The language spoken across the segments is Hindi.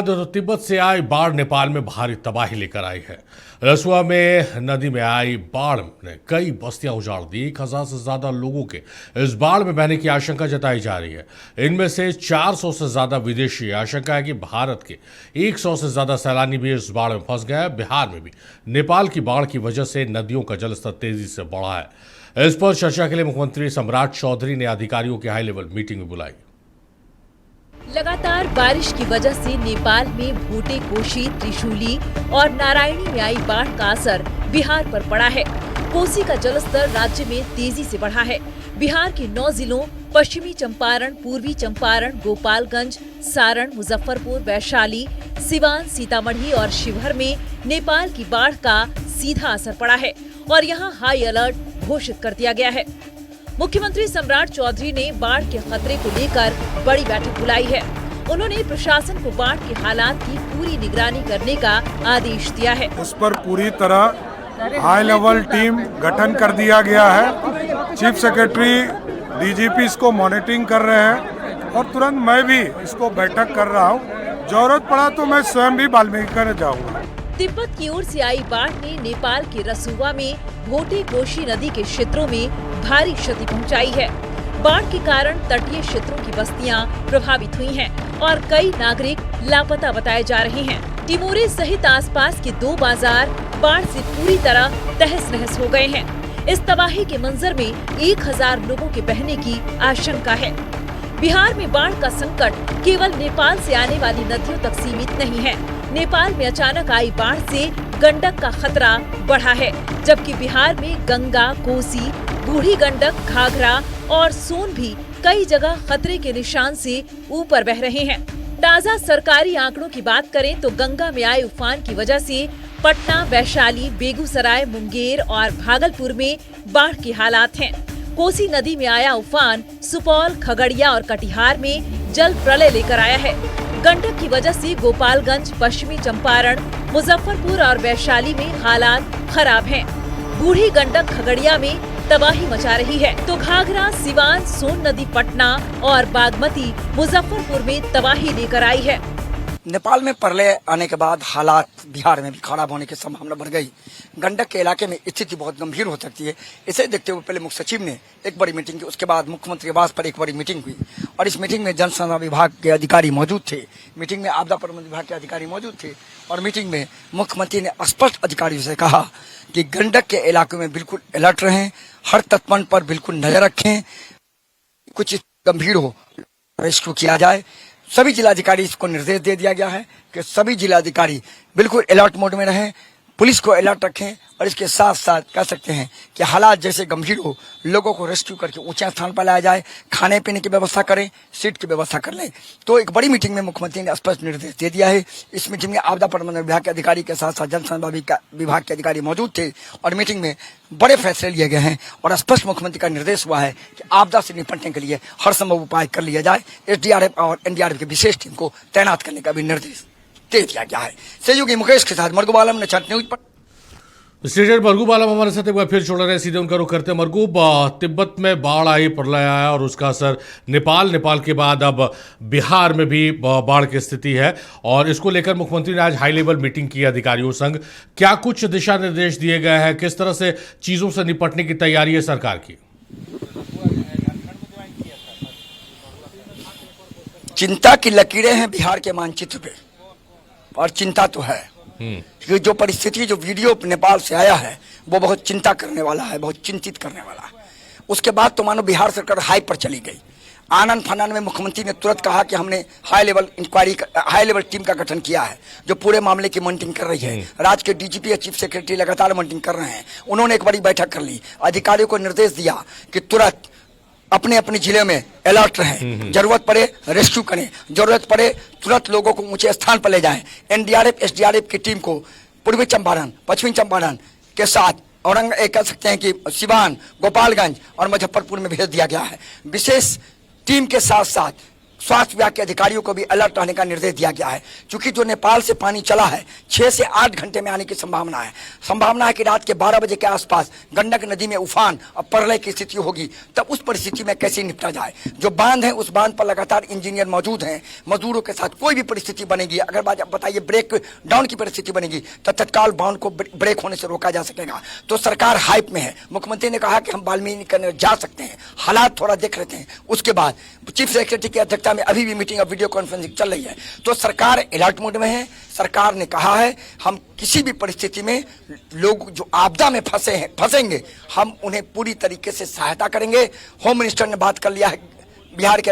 बाद तिब्बत से आई बाढ़ नेपाल में भारी तबाही लेकर आई है। रसुआ में नदी में आई बाढ़ ने कई बस्तियां उजाड़ दी। 1000 से ज्यादा लोगों के इस बाढ़ में बहने की आशंका जताई जा रही है। इनमें से 400 से ज्यादा विदेशी। आशंका है कि भारत के 100 से ज्यादा सैलानी भी इस बाढ़ में फंस गए हैं। बिहार में भी नेपाल की बाढ़ की वजह से नदियों का जलस्तर तेजी से बढ़ा है। इस पर चर्चा के लिए मुख्यमंत्री सम्राट चौधरी ने अधिकारियों की हाई लेवल मीटिंग बुलाई। लगातार बारिश की वजह से नेपाल में भोटे, कोशी, त्रिशूली और नारायणी में आई बाढ़ का असर बिहार पर पड़ा है। कोसी का जलस्तर राज्य में तेजी से बढ़ा है। बिहार के 9 जिलों पश्चिमी चंपारण, पूर्वी चंपारण, गोपालगंज, सारण, मुजफ्फरपुर, वैशाली, सिवान, सीतामढ़ी और शिवहर में नेपाल की बाढ़ का सीधा असर पड़ा है और यहाँ हाई अलर्ट घोषित कर दिया गया है। मुख्यमंत्री सम्राट चौधरी ने बाढ़ के खतरे को लेकर बड़ी बैठक बुलाई है। उन्होंने प्रशासन को बाढ़ के हालात की पूरी निगरानी करने का आदेश दिया है। उस पर पूरी तरह हाई लेवल टीम गठन कर दिया गया है। चीफ सेक्रेटरी, डीजीपी इसको मॉनिटरिंग कर रहे हैं और तुरंत मैं भी इसको बैठक कर रहा हूँ। जरूरत पड़ा तो मैं स्वयं भी वाल्मीकि कर जाऊँगा। तिब्बत की ओर से आई बाढ़ ने नेपाल के रसुआ में भोटे, कोशी नदी के क्षेत्रों में भारी क्षति पहुंचाई है। बाढ़ के कारण तटीय क्षेत्रों की बस्तियां प्रभावित हुई हैं और कई नागरिक लापता बताए जा रहे हैं। टिमोरे सहित आसपास के 2 बाजार बाढ़ से पूरी तरह तहस-नहस हो गए हैं। इस तबाही के मंजर में 1000 लोगों के बहने की आशंका है। बिहार में बाढ़ का संकट केवल नेपाल से आने वाली नदियों तक सीमित नहीं है। नेपाल में अचानक आई बाढ़ से गंडक का खतरा बढ़ा है, जबकि बिहार में गंगा, कोसी, बूढ़ी गंडक, घाघरा और सोन भी कई जगह खतरे के निशान से ऊपर बह रहे हैं। ताज़ा सरकारी आंकड़ों की बात करें तो गंगा में आए उफान की वजह से पटना, वैशाली, बेगूसराय, मुंगेर और भागलपुर में बाढ़ के हालात हैं। कोसी नदी में आया उफान सुपौल, खगड़िया और कटिहार में जल प्रलय लेकर आया है। गंडक की वजह से गोपालगंज, पश्चिमी चंपारण, मुजफ्फरपुर और वैशाली में हालात खराब हैं। बूढ़ी गंडक खगड़िया में तबाही मचा रही है, तो घाघरा, सिवान, सोन नदी पटना और बागमती मुजफ्फरपुर में तबाही लेकर आई है। नेपाल में प्रलय आने के बाद हालात बिहार में भी खराब होने की संभावना बढ़ गई। गंडक के इलाके में स्थिति बहुत गंभीर हो सकती है। इसे देखते हुए पहले मुख्य सचिव ने एक बड़ी मीटिंग की, उसके बाद मुख्यमंत्री आवास पर एक बड़ी मीटिंग हुई और इस मीटिंग में जल संसाधन विभाग के अधिकारी मौजूद थे। मीटिंग में आपदा प्रबंधन विभाग के अधिकारी मौजूद थे और मीटिंग में मुख्यमंत्री ने स्पष्ट अधिकारियों से कहा कि गंडक के इलाकों में बिल्कुल अलर्ट रहें, हर तटबंध पर बिल्कुल नजर रखें, कुछ गंभीर हो रेस्क्यू किया जाए। सभी जिलाधिकारी इसको निर्देश दे दिया गया है कि सभी जिलाधिकारी बिल्कुल अलर्ट मोड में रहें, पुलिस को अलर्ट रखें और इसके साथ साथ कह सकते हैं कि हालात जैसे गंभीर हो लोगों को रेस्क्यू करके ऊंचे स्थान पर लाया जाए, खाने पीने की व्यवस्था करें, सीट की व्यवस्था कर लें। तो एक बड़ी मीटिंग में मुख्यमंत्री ने स्पष्ट निर्देश दे दिया है। इस मीटिंग में आपदा प्रबंधन विभाग के अधिकारी के साथ साथ जल संसाधन विभाग के अधिकारी मौजूद थे और मीटिंग में बड़े फैसले लिए गए हैं और स्पष्ट मुख्यमंत्री का निर्देश हुआ है कि आपदा से निपटने के लिए हर संभव उपाय कर लिया जाए। SDRF और NDRF की विशेष टीम को तैनात करने का भी निर्देश दे दिया गया है। सहयोगी मुकेश के साथ मरगूब आलम ने छठ न्यूज पर। स्टेशन मरगूब आलम हमारे साथ एक बार फिर जुड़ रहे हैं, सीधे उनका रुख करते हैं। मरगूब, तिब्बत में बाढ़ आई, प्रलय आया और उसका असर नेपाल के बाद अब बिहार में भी बाढ़ की स्थिति है और इसको लेकर मुख्यमंत्री ने आज हाई लेवल मीटिंग की अधिकारियों संग। क्या कुछ दिशा निर्देश दिए गए हैं, किस तरह से चीजों से निपटने की तैयारी है सरकार की? चिंता की लकीरें हैं बिहार के मानचित्र पे और चिंता तो है कि जो परिस्थिति, जो वीडियो नेपाल से आया है वो बहुत चिंता करने वाला है, बहुत चिंतित करने वाला है। उसके बाद तो मानो बिहार सरकार हाई पर चली गई। आनंद फानन में मुख्यमंत्री ने तुरंत कहा कि हमने हाई लेवल टीम का गठन किया है जो पूरे मामले की मॉनिटरिंग कर रही है। राज्य के डीजीपी या चीफ सेक्रेटरी लगातार मॉनिटरिंग कर रहे हैं। उन्होंने एक बड़ी बैठक कर ली, अधिकारियों को निर्देश दिया कि तुरंत अपने अपने जिले में अलर्ट रहें, जरूरत पड़े रेस्क्यू करें, जरूरत पड़े तुरंत लोगों को ऊंचे स्थान पर ले जाएं। NDRF SDRF की टीम को पूर्वी चंपारण, पश्चिमी चंपारण के साथ कह सकते हैं कि सिवान, गोपालगंज और मुजफ्फरपुर में भेज दिया गया है। विशेष टीम के साथ साथ स्वास्थ्य विभाग के अधिकारियों को भी अलर्ट रहने का निर्देश दिया गया है। चूंकि जो नेपाल से पानी चला है 6 से 8 घंटे में आने की संभावना है। संभावना है कि रात के 12 बजे के आसपास गंडक नदी में उफान और प्रलय की स्थिति होगी। तब उस परिस्थिति में कैसे निपटा जाए। जो बांध है उस बांध पर लगातार इंजीनियर मौजूद हैं। मजदूरों के साथ कोई भी परिस्थिति बनेगी, अगर बताइए ब्रेक डाउन की परिस्थिति बनेगी तो तत्काल बांध को ब्रेक होने से रोका जा सकेगा। तो सरकार हाइप में है। मुख्यमंत्री ने कहा कि हम वाल्मीकि करने जा सकते हैं, हालात थोड़ा देख लेते हैं। उसके बाद चीफ सेक्रेटरी की अध्यक्षता में अभी भी मीटिंग और वीडियो कॉन्फ्रेंसिंग चल रही है। तो सरकार अलर्ट मोड में है। सरकार ने कहा है हम किसी भी परिस्थिति में लोग जो आपदा में फंसेंगे हम उन्हें पूरी तरीके से सहायता करेंगे। होम मिनिस्टर ने बात कर लिया है बिहार के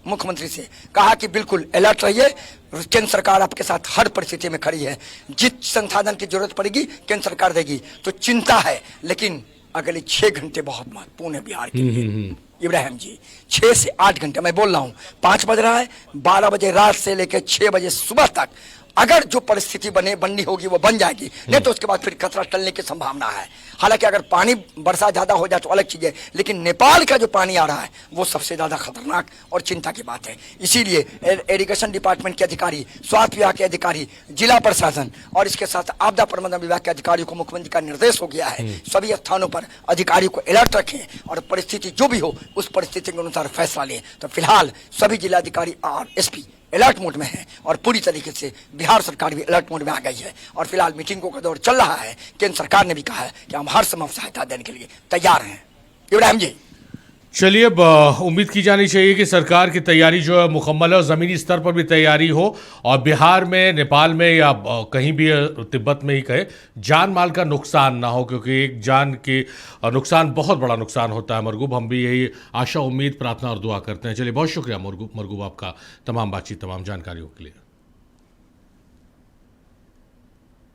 मुख्यमंत्री से, कहा कि बिल्कुल अलर्ट रहिए, केंद्र सरकार आपके साथ हर परिस्थिति में खड़ी है। जिस संसाधन की जरूरत पड़ेगी केंद्र सरकार देगी। तो चिंता है, लेकिन अगले 6 घंटे बहुत महत्वपूर्ण है बिहार के लिए। इब्राहिम जी 6 से 8 घंटे, मैं बोल रहा हूँ 5 बज रहा है, 12 बजे रात से लेकर 6 बजे सुबह तक अगर जो परिस्थिति बननी होगी वो बन जाएगी। नहीं तो उसके बाद फिर खतरा टलने की संभावना है। हालांकि अगर पानी वर्षा ज्यादा हो जाए तो अलग चीज है, लेकिन नेपाल का जो पानी आ रहा है वो सबसे ज्यादा खतरनाक और चिंता की बात है। इसीलिए इरिगेशन डिपार्टमेंट के अधिकारी, स्वास्थ्य विभाग के अधिकारी, जिला प्रशासन और इसके साथ आपदा प्रबंधन विभाग के अधिकारियों को मुख्यमंत्री का निर्देश हो गया है। सभी स्थानों पर अधिकारियों को अलर्ट रखें और परिस्थिति जो भी हो उस परिस्थिति के अनुसार फैसला लें। तो फिलहाल सभी जिलाधिकारी और एसपी अलर्ट मोड में है और पूरी तरीके से बिहार सरकार भी अलर्ट मोड में आ गई है। और फिलहाल मीटिंगों का दौर चल रहा है। केंद्र सरकार ने भी कहा है कि हम हर संभव सहायता देने के लिए तैयार हैं। इब्राहिम जी, चलिए, अब उम्मीद की जानी चाहिए कि सरकार की तैयारी जो है मुकम्मल है और ज़मीनी स्तर पर भी तैयारी हो और बिहार में, नेपाल में या कहीं भी तिब्बत में ही कहे, जान माल का नुकसान ना हो, क्योंकि एक जान के नुकसान बहुत बड़ा नुकसान होता है। मरगूब, हम भी यही आशा, उम्मीद, प्रार्थना और दुआ करते हैं। चलिए, बहुत शुक्रिया मरगूब आपका तमाम बातचीत, तमाम जानकारियों के लिए।